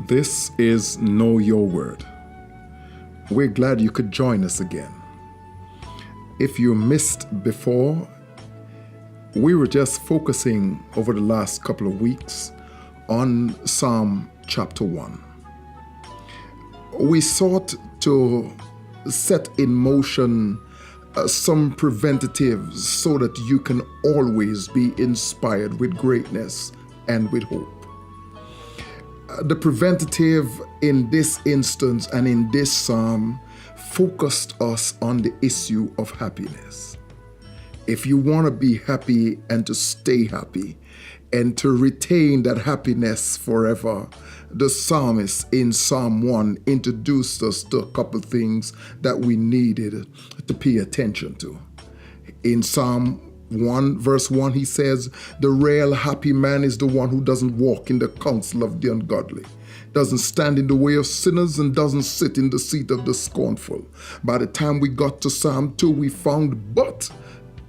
This is Know Your Word. We're glad you could join us again. If you missed before, we were just focusing over the last couple of weeks on Psalm chapter 1. We sought to set in motion some preventatives so that you can always be inspired with greatness and with hope. The preventative in this instance and in this psalm focused us on the issue of happiness. If you want to be happy and to stay happy and to retain that happiness forever, the psalmist in Psalm 1 introduced us to a couple things that we needed to pay attention to. In Psalm 1 verse 1, he says, the real happy man is the one who doesn't walk in the counsel of the ungodly, doesn't stand in the way of sinners, and doesn't sit in the seat of the scornful. By the time we got to Psalm 2, we found, but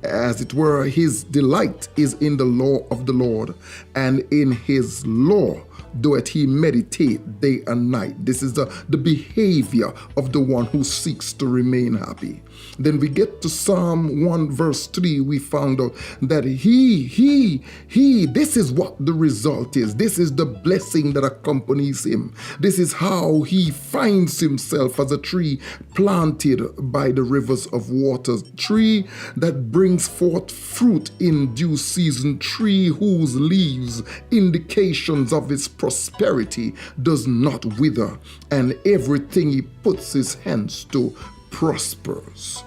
as it were, his delight is in the law of the Lord, and in his law doeth he meditate day and night. This is the behavior of the one who seeks to remain happy. Then we get to Psalm 1 verse 3, we found out that this is what the result is. This is the blessing that accompanies him. This is how he finds himself as a tree planted by the rivers of waters, tree that brings forth fruit in due season, tree whose leaves, indications of its prosperity, does not wither, and everything he puts his hands to prospers.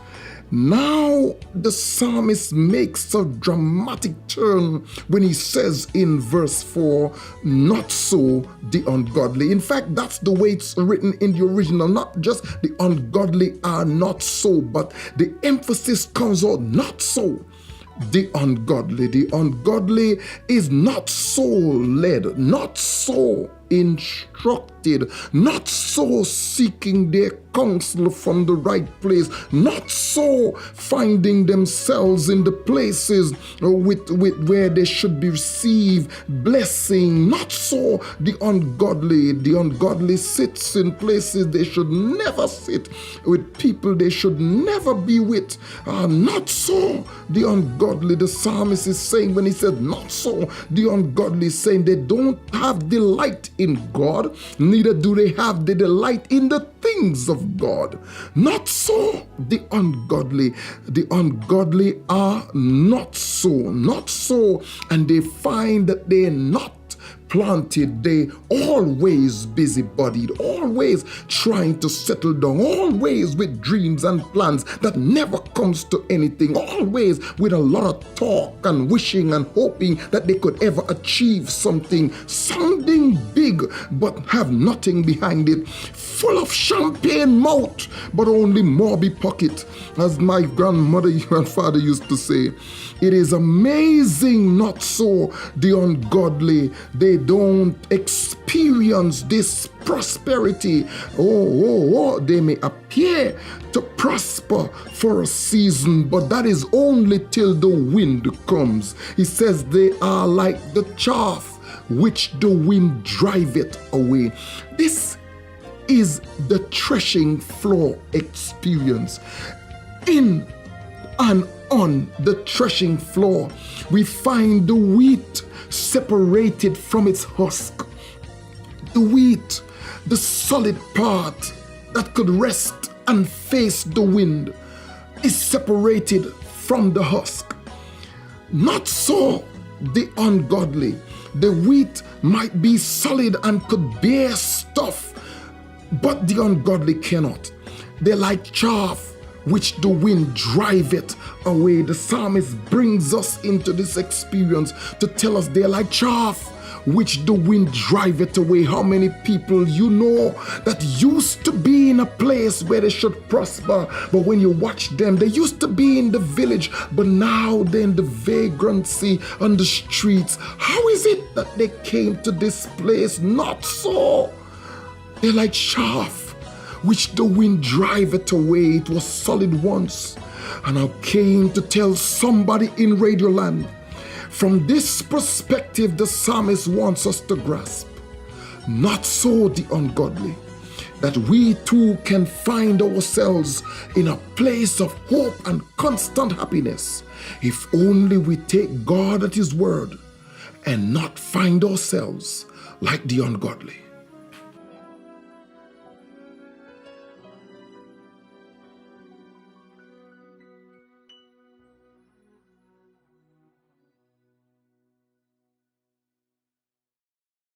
Now the psalmist makes a dramatic turn when he says in verse 4, not so the ungodly. In fact, that's the way it's written in the original. Not just the ungodly are not so, but the emphasis comes on not so the ungodly. The ungodly is not so led, not so instructed, not so seeking their counsel from the right place, not so finding themselves in the places with where they should be received blessing. Not so the ungodly. The ungodly sits in places they should never sit, with people they should never be with. Not so the ungodly. The psalmist is saying, when he said not so the ungodly, is saying they don't have delight in God, neither do they have the delight in the things of God. Not so the ungodly. The ungodly are not so, and they find that they're not planted. They always busybodied, always trying to settle down, always with dreams and plans that never comes to anything, always with a lot of talk and wishing and hoping that they could ever achieve something, sounding big but have nothing behind it, full of champagne mouth but only Morby pocket, as my grandmother and father used to say. It is amazing. Not so the ungodly. They don't experience this prosperity. They may appear to prosper for a season, but that is only till the wind comes. He says they are like the chaff which the wind driveth away. This is the threshing floor experience. In and on the threshing floor, we find the wheat separated from its husk. The wheat, the solid part that could rest and face the wind, is separated from the husk. Not so the ungodly. The wheat might be solid and could bear stuff, but the ungodly cannot. They're like chaff which the wind driveth away. The psalmist brings us into this experience to tell us they're like chaff which the wind driveth away. How many people you know that used to be in a place where they should prosper, but when you watch them, they used to be in the village, but now they're in the vagrancy on the streets. How is it that they came to this place? Not so. They're like chaff which the wind driveth away. It was solid once. And I came to tell somebody in Radioland, from this perspective, the psalmist wants us to grasp Not so the ungodly, that we too can find ourselves in a place of hope and constant happiness if only we take God at His word and not find ourselves like the ungodly.